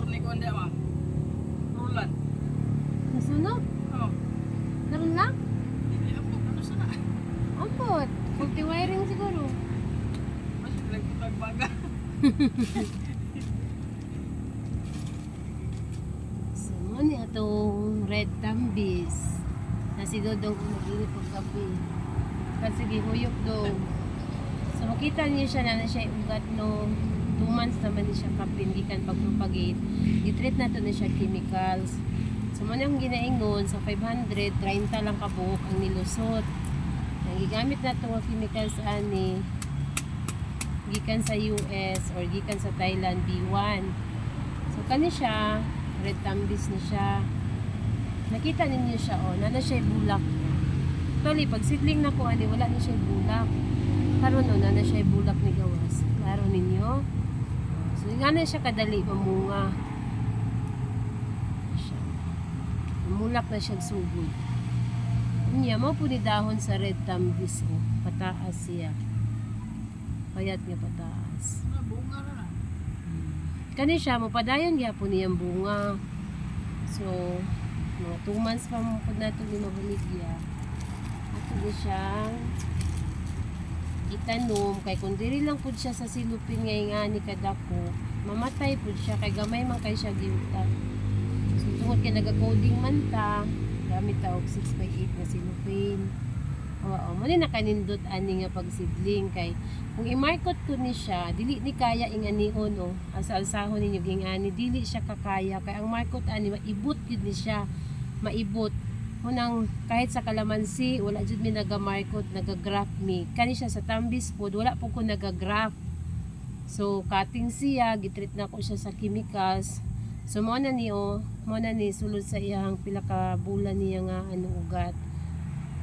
motor ni Kuan dia mah. Roland. Nasunog? Oh. Karon lang? Dili ako ano sana. Ampot. Faulty wiring siguro. Mas lagi tagbaga. So, ano itong red tambis na si Dodong umaginit ng gabi. Kasi gihuyok daw. So, makita niyo siya na siya ugat no 2 months naman niya siya kapindikan pagpropagate. I-treat na to na siya chemicals. So, man yung ginaingon sa 500, 30 lang kabuok ang nilusot. Ang gigamit na itong chemicals ani gikan sa US or gikan sa Thailand B1. So, kani siya red tambis ni siya. Nakita ninyo siya, oh, na siya bulak. Actually, pag sidling na ko, ani, wala na siya bulak. Karon oh, na siya bulak ni gawas. Klaro ninyo? So, nga na siya kadali mamunga. Siya. Mulak na siya sugod. Niya, mo po ni dahon sa red tambis, oh. Pataas siya. Payat nga pataas. Na bunga ra na. Kani siya, mapadayon gyapon niyang bunga. So, mga 2 months pa mo po nato di mabaligya. Ato di siyang itanom kay kung diri lang pud siya sa silupin nga ni kadako, mamatay pud siya kay gamay man kay siya giutan. So, tungod kay naga-coding man ta, gamit ta og 6x8 na silupin. Oo, mo ni nakanindot ani nga pagsidling kay kung i-markot ko ni siya, dili ni kaya inganion o asa-alsahon ninyo gingani, dili siya kakaya kay ang markot ani maibot gid ni siya, maibot. Unang kahit sa kalamansi wala jud mi naga-markot, naga-graph mi. Kani siya sa tambis pod wala po ko naga-graph. So cutting siya, gitreat na ko siya sa chemicals. So mo na ni sulod sa iyang pila ka bulan niya nga ano ugat.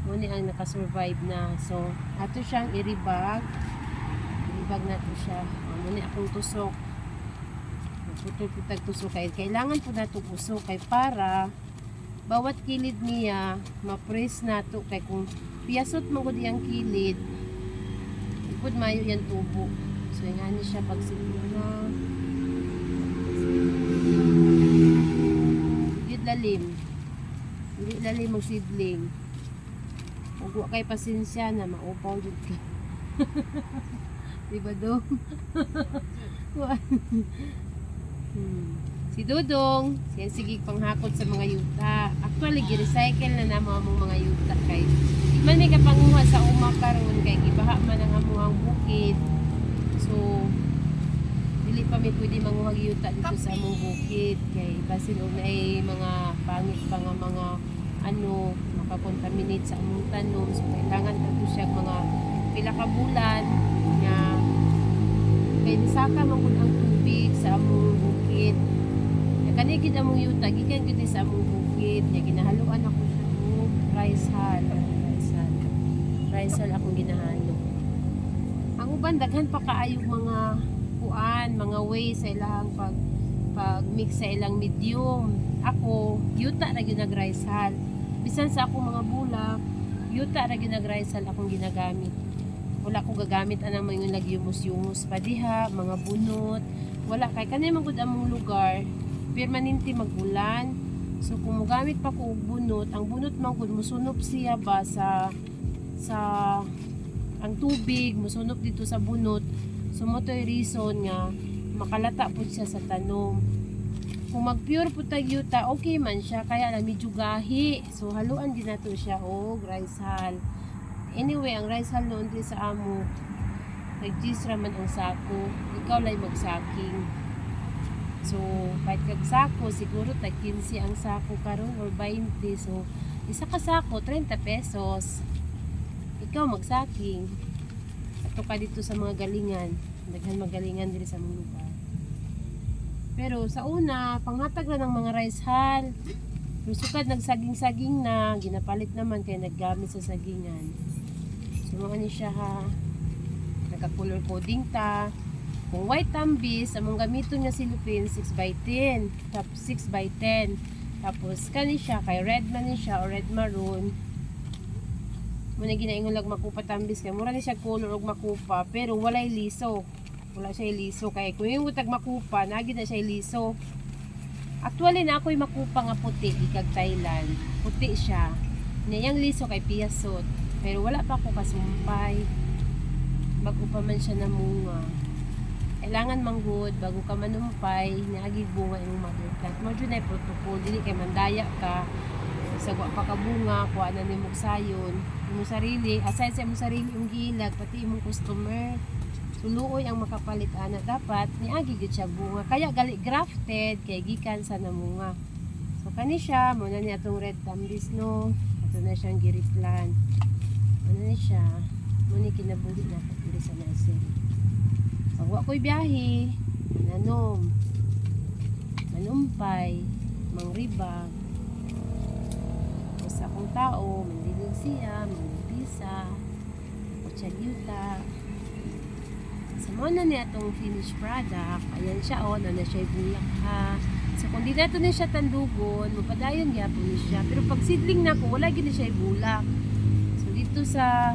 Mo ni ang nakasurvive na. So, ato siyang iribag. Iribag na to siya. Mo ni akong tusok. Putol-putag tusok kay kailangan po na to usok kay para bawat kilid niya ma-press na to kay kung piyasot mo gud iyang kilid ipod mayo yan tubo. So, ingani siya pag na gid lalim. Hindi lalim ang seedling. Ug wa kay pasensya na maupaw jud ka. Diba dong? Si Dudong, siya sige panghakot sa mga yuta. Actually, gi-recycle na namo among mga yuta kay di man may kapanguha sa uma karon kay gibaha man ang amuang bukid. So, dili pa mi pwede manguha yuta dito sa among bukid kay basin og naay mga pangit pa nga mga ano makakontaminate sa among tanom. So kailangan tato siya mga pila ka bulan nga kay nisaka man gud ang tubig sa among bukid. Ya kani gid among yuta gikan gid sa among bukid. Ya ginahaluan ako siya og rice hull akong ginahalo. Ang uban daghan pa kaayog mga kuan, mga way sa ilang pag mix sa ilang medium. Ako yuta ra gyud nag rice hull. Bisan sa akong mga bulak, yuta ra gyud nag rice hull akong ginagamit. Wala ko gagamit anang mga nagyumos-yumos pa diha, mga bunot. Wala kay kanay man gud among lugar, permanente magulan. So kung mogamit pa ko og bunot, ang bunot man gud mosunop siya ba sa ang tubig, mosunop dito sa bunot. So mo toy reason nga makalata pud siya sa tanom. Kung mag-pure po yuta, okay man siya. Kaya lang medyo gahi. So, haluan din nato siya o rice hull. Anyway, ang rice hull noon din sa amo, nag-gisra man ang sako. Ikaw lang magsaking. So, kahit kag sako, siguro tag 15 ang sako karon or 20. So, isa ka sako, 30 pesos. Ikaw magsaking. Ato ka dito sa mga galingan. Daghan magalingan din sa mga lugar. Pero sa una, panghatag na ng mga rice hull. Rusukad nagsaging-saging na, ginapalit naman kaya naggamit sa sagingan. So mga ni siya ha, nagka-color coding ta. Kung white tambis, among gamiton nga silupin 6x10, tapos 6x10. Tapos kani siya, kay red man ni siya o red maroon. Muna ginaingon lang makupa tambis kay mura ni siya color og makupa pero walay liso. Wala siya liso kay kung yung utag makupa nagi na siya liso. Actually na ako'y makupa nga puti ikag Thailand. Puti siya. Niyang liso kay piyasot. Pero wala pa ako kasumpay. Bago pa man siya namunga. Kailangan manghud bago ka manumpay, naagig bunga yung mother plant. Mo dyan ay protocol, dili kay mandaya ka. Sagwa pa ka bunga, kuha na ni mong sayon. Yung sarili, aside sa mong sarili yung gilag, pati yung customer. Suluoy ang makapalit ana dapat niagi gid siya bunga. Kaya gali grafted kay gikan sa namunga. So kani siya, mo na ni atong red tambis no. Ato na siyang giriplan. Ano na siya? Mo ni kinabuhi na ko diri sa nursery. Pag wa ko'y biyahe, mananom, manumpay, mangribag. Sa akong tao, mandilig siya, manipisa, kutsagyuta. Sa mo na niya itong finished product, ayan siya o, na siya bulak ha. So kung di nato na siya tandugon, mapadayon niya po siya. Pero pag seedling na ko, wala gina siya bulak. So dito sa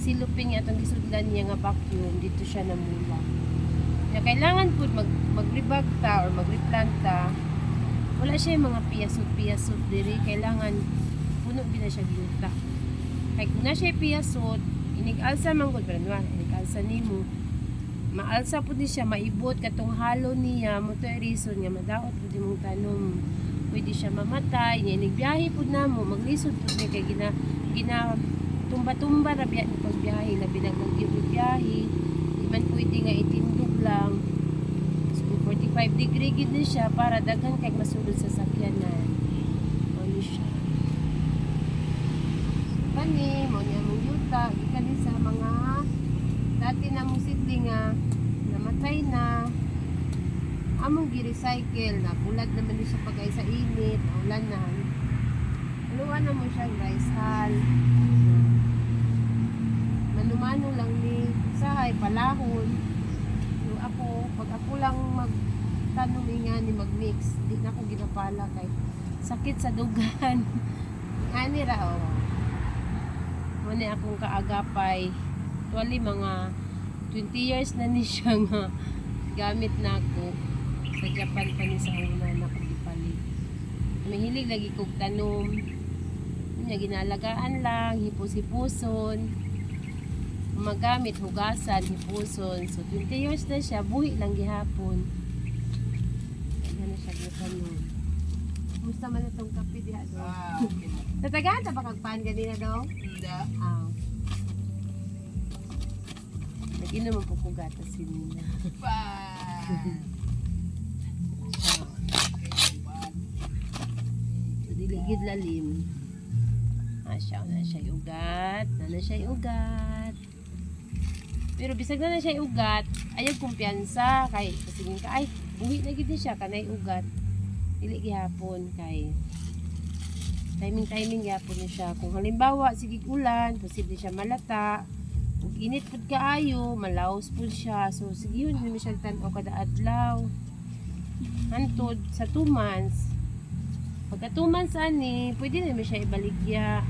silupin niya itong gisudlan niya nga vacuum, dito siya namula. Kaya kailangan po mag-rebag ta or mag-replant ta. Wala siya yung mga piyasot diri. Kailangan puno din na siya gluta. Kaya kung na siya piyasot, inig-alsa man gud branwa, inig-alsa nimo. Maalsa po din siya, maibot katong halo niya, mo to reason nga madaot po din mong tanom. Pwede siya mamatay, inig-biyahe po na mo, maglisod po niya kay gina tumba-tumba na biya ni pagbiyahe na binagbiyahe. Di man pwede nga itindog lang. So 45 degree gid na siya para daghan kay masulod sa sakyanan. Ano siya? Kani mo niya mong yuta, gikan sa mga dati na mong sidling nga namatay na. Among gi-recycle na bulad naman ni siya pagay sa init, ulanan. Aluan na mo siya rice hull. Manumano lang ni sahay palahon. Yung ako, pag ako lang magtanong nga ni magmix, di na ako ginapala kay sakit sa dugan. Ani ra o. Muna akong kaagapay. Tuwali mga 20 years na ni siya nga gamit na ako. Sa Japan pa ni sa una na ako ipalit. Mahilig lagi kong tanom. Niya ginalagaan lang, hipos-hipuson. Magamit, hugasan, hipuson. So 20 years na siya, buhi lang gihapon. Ayan na siya gitanon. Kumusta man itong kape diha do? Okay. Tatagaan ta ba kagpan ganina do? Hindi. Nag-inom po kong gatas sinina. So diligid lalim. Siya na siya ugat. Na siya ugat. Pero bisag na siya ugat, ayaw kumpiyansa kay pasigin ka ay buhi na gid siya kanay ugat. Dili gihapon kay timing gihapon ni siya. Kung halimbawa sige ulan, posible siya malata. Ug init pud kaayo, malaos pud siya. So sige yun mi siya tan-aw kada adlaw. Hantod sa 2 months. Pagka 2 months ani, pwede na mi siya ibaligya.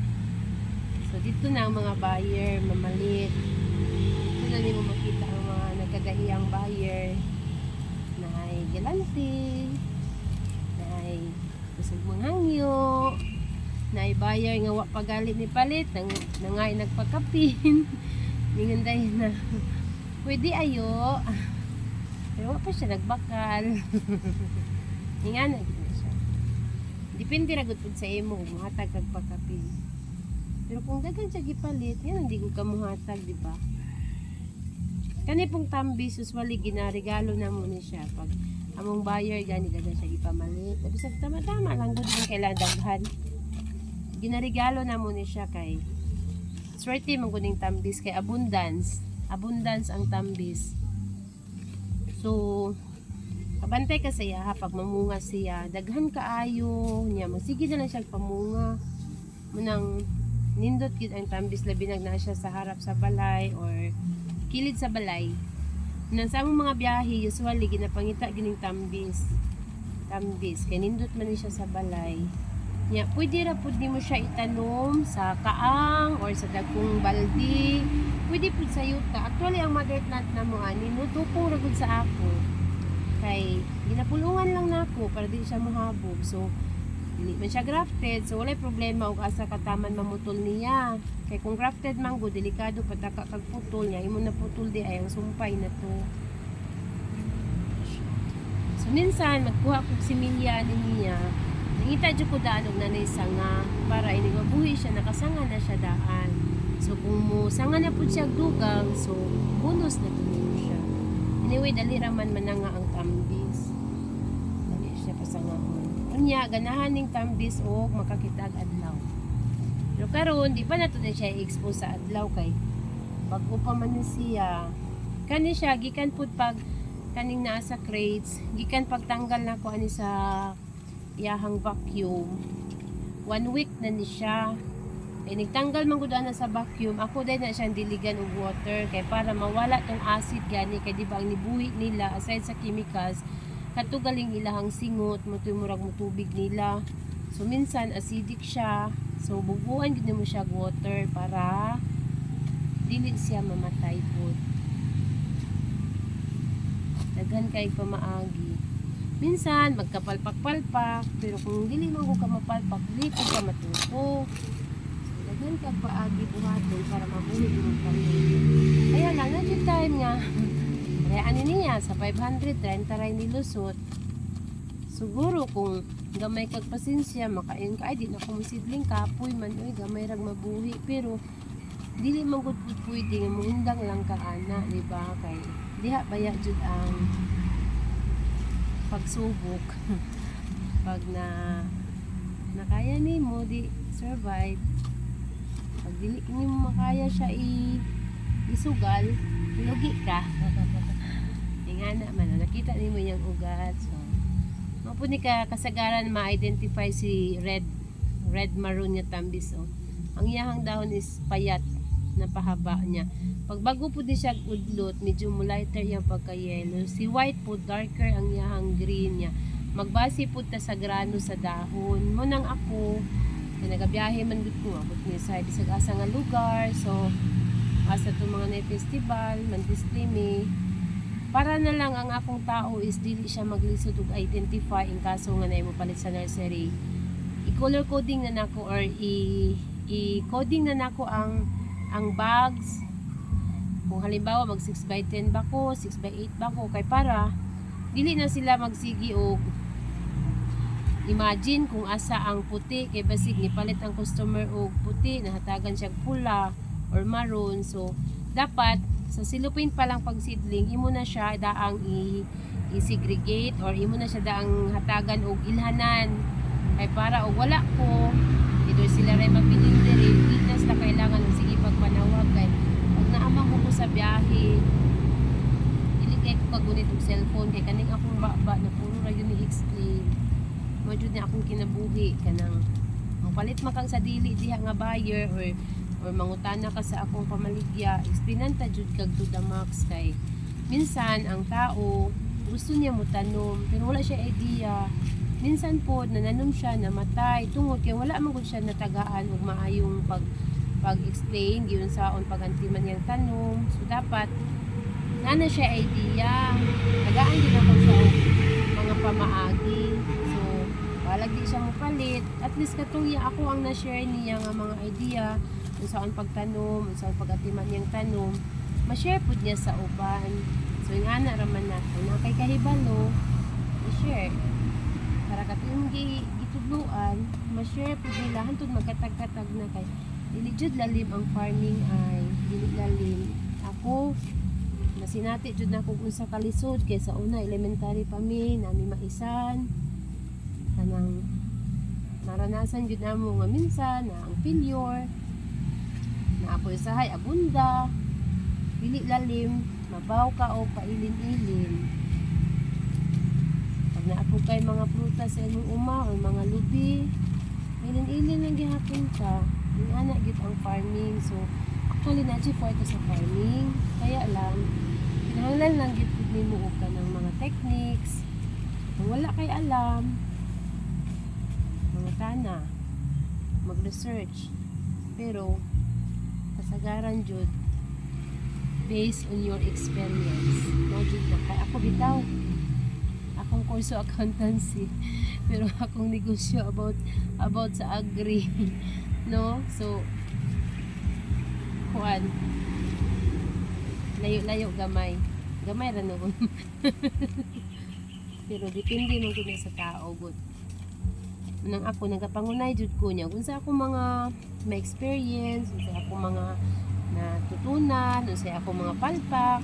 So dito na ang mga buyer mamalit. Dito na nimo makita ang mga nagkadahiyang buyer na ay galante, na ay kusog manghangyo, na ay buyer nga wa pagalit ni palit, na nga ay nagpakapin. Ninganday na pwede ayo. Pero wa pa siya nagbakal. Nga na gid siya. Depende ra gud pud sa imo kung hatag kag pagkapin. Pero kung daghan siya gipalit, yan hindi ko kamuhatag, di ba? Kani pong tambis, usually ginaregalo na mo ni siya. Pag among buyer, gani daghan siya ipamalit. Tapi sa tama-tama lang gud yung kailangan daghan. Ginaregalo na mo ni siya kay swerte man kuning tambis kay abundance. Abundance ang tambis. So, kabantay ka siya ha, pag mamunga siya, daghan kaayo niya, magsige na lang siya pamunga. Munang nindot gid ang tambis labi na siya sa harap sa balay or kilid sa balay. Nang sa among mga biyahe, usually ginapangita gining tambis. Tambis kay nindot man ni siya sa balay. Nya pwede ra pud nimo siya itanom sa kaang or sa dagkong baldi. Pwede pud sa yuta. Actually ang mother plant na mo ani no tupo ra gud sa ako. kay ginapulungan lang nako para di siya mahabog. So dili man siya grafted, so walay problema og asa kataman mamutol niya. Kay kung grafted man go delikado pataka kag putol niya, imo na putol di ay ang sumpay na to. So minsan magkuha ko similya ani niya. Nangita jud ko daan og nanay sanga para ini mabuhi siya, nakasanga na siya daan. So kung mo sanga na pud siya dugang, so bonus na to siya. Anyway, dali raman mananga ang tambis. Dali siya pasangahon. Unya ganahan ning tambis og makakitag adlaw. Pero karon di pa nato na siya i-expose sa adlaw kay bago pa man ni siya. Kani siya gikan pud pag kaning naa sa crates, gikan pagtanggal na ko ani sa iyahang vacuum. 1 week na ni siya. Kaya nagtanggal man gud na sa vacuum, ako dahil na siyang diligan og water kay para mawala tong acid gani kay di ba ang nibuhi nila aside sa chemicals katugaling ilahang singot murag mo tubig nila. So minsan acidic siya. So bubuan gid mo siya og water para dili siya mamatay pod. Daghan kay pamaagi. Minsan magkapalpak-palpak pero kung dili man ko ka mapalpak, dili ko ka matuto. Daghan kag paagi buhaton para mabuhi mo kami. Kaya lang na jud time nga. Kaya ani niya sa 500 ray nilusot. Siguro kung gamay kag pasensya makain ka ay di na ko mosidling kapoy man oy gamay rag mabuhi pero dili man gud pwede nga muhindang lang ka ana, di ba? Kay diha baya jud ang pagsubok. Pag nakaya nimo di survive. Pag dili nimo makaya siya isugal, lugi ka. Ingana man nakita nimo yang ugat. So mao ni ka kasagaran ma-identify si red maroon niya tambis oh. Ang iyahang dahon is payat na pahaba niya. Pag bago po di siya udlot, medyo lighter yung pagka-yellow. Si white po, darker ang iyahang green niya. Magbase po ta sa grano sa dahon. Mo nang ako, nagabiyahe man gud ko abot ni sa bisag asa nga lugar. So, asa to mga na festival, man-display me. Para na lang ang akong tao is dili siya maglisod og identify in kaso nga na mo palit sa nursery. I-color coding na nako or i-coding na nako ang bags. Kung halimbawa mag 6x10 ba ko, 6x8 ba ko, kay para dili na sila magsigi og imagine kung asa ang puti kay basig ni palit ang customer og puti nahatagan siya pula or maroon. So dapat sa silupin pa lang pagsidling imo na siya daang i-segregate or imo na siya daang hatagan og ilhanan kay para og wala ko either sila ray mabiling diri witness na kailangan og sige pagpanawag kay pag naamang ko sa biyahe dili kay ko kagunit og cellphone kay kaning akong baba na puro ra yun i-explain mo jud na akong kinabuhi kanang ang palit makang sa dili diha nga buyer or mangutana ka sa akong pamaligya explainan ta jud kag to the max kay minsan ang tao gusto niya mo tanom pero wala siya idea. Minsan po nananom siya namatay tungod kay wala man gud siya natagaan og maayong pag-explain giyon saon pagantiman yang tanom. So dapat nana siya idea tagaan din ako sa mga pamaagi. So wala di siya mopalit at least katuya ako ang na-share niya nga mga idea kung saan pagtanom, kung saan pag-atiman niyang tanom, ma-share po niya sa uban. So yung ana raman nato na kay kahibalo i-share para katong gitudluan ma-share po nila hantod magkatag-katag na kay dili jud lalim ang farming ay dili lalim. Ako nasinati jud na kung unsa kalisod kay sa una elementary pa mi nami maisan kanang naranasan jud namo nga minsan na ang failure na ako isahay abunda dili lalim mabaw ka o pailin-ilin. Pag naapo kay mga prutas sa inyong uma o mga lubi ilin-ilin lang gihapon ka yung anak git ang farming. So actually na for ito sa farming kaya lang kinahanglan lang git nimo og kanang mga techniques kung wala kay alam mga tana mag-research pero kasagaran jud based on your experience. No jud na kay ako bitaw kurso accountancy. Pero akong negosyo about sa agri. No? So, kuan. Layo-layo gamay. Gamay ra noon. Pero depende man gud sa tao gud. Nang ako nagapangunay jud ko niya unsa ako mga ma-experience, unsa ako mga natutunan, unsa ako mga palpak.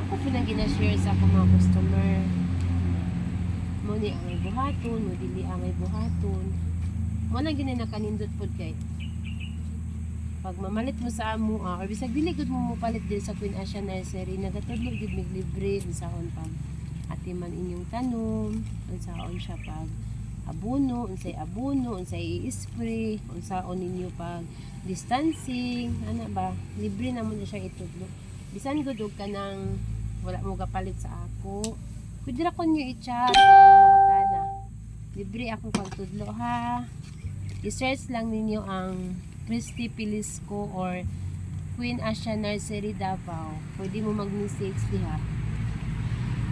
Ako pinang gina-share sa akong mga customer. Mo ni ang buhaton, mo dili ang buhaton. Mo na gini nakanindot pod kay pag mamalit mo sa amo or bisag dili gud mo palit din sa Queen Asha Nursery nagatudlo gid mig libre unsaon pag atiman inyong tanom, unsaon siya pag abono, unsay i-spray, unsaon ninyo pag distancing, ana ba? Libre na mo na siya itudlo. Bisan gud og kanang wala mo kapalit sa ako. Pwede ra ko niyo i-chat na. Libre ako pagtudlo ha. I-search lang ninyo ang Christy Pilisco or Queen Asha Nursery Davao. Pwede mo mag-message diha.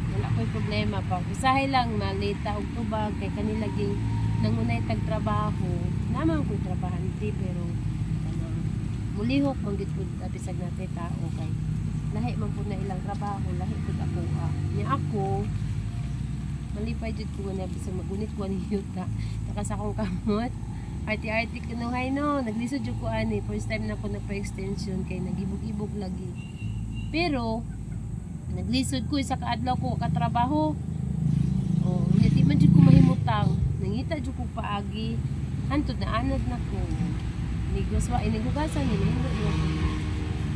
Wala ko'y problema pa. Usahay lang malita og tubag kay kanila ging nangunay tagtrabaho. Naman ko'y trabahante pero kanang mulihok man gid pud bisag natay tao kay lahi man pud na ilang trabaho, lahi pud ako. Nya ako malipay jud ko na bisag magunit ko ani yuta. Takas akong kamot. Arti-arti ko no hay no. Naglisod jud ko ani. First time na ko nagpa-extension kay nagibog-ibog lagi. Pero naglisod ko isa kaadlaw ko katrabaho. Oh, hindi man jud ko mahimutang. Nangita jud ko paagi. Hantod na anad na ko. Nigoswa inigugasan ni hindi mo.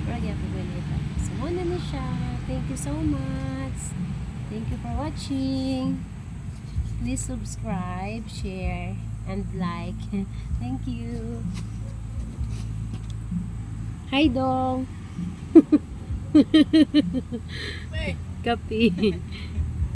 Pero gyud ko balita. So mo na siya. Thank you so much. Thank you for watching. Please subscribe, share, and like. Thank you. Hi dong. Hey, Kapi.